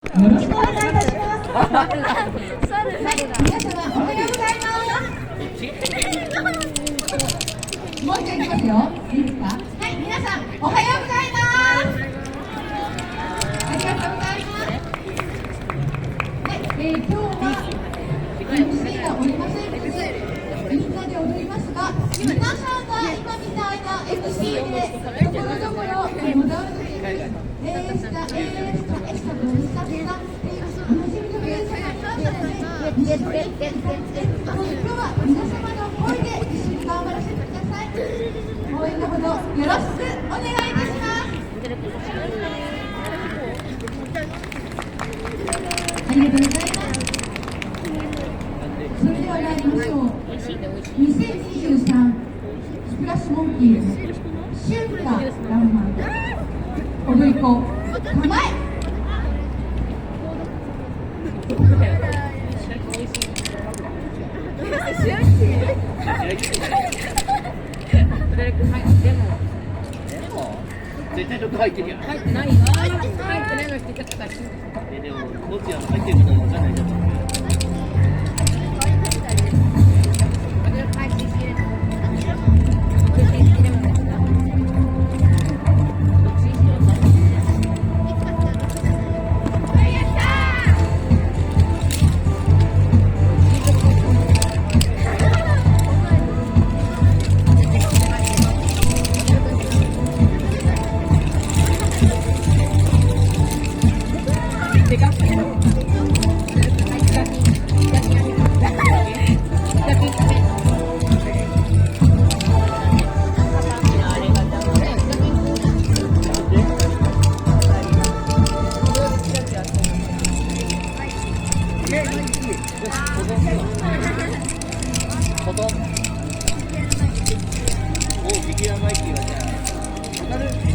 よろしくお願いいたします。はい、皆様おはようございます。もう一回いきますよ。いいですか？はい、皆さんおはようございます。ありがとうございます。はい、今日は MC がおりませんので、みんなで踊りますが、皆さんが今みたいな MC でところどころ戻るときにエースタブルスタスタっていうおなじみの皆様に今日は皆様の声で一緒に頑張らせてください。応援のほどよろしくお願いいたします。ありがとうございます。それでは参りましょう。2023スプラッシュモンキーズ春夏らんまん踊り子構え。絶対毒入ってるやん。入ってないよ。入ってないの人いたから。でもどっちが入ってるかわかんないじゃん。お、ビギナーマイキーはじゃあ、当たる。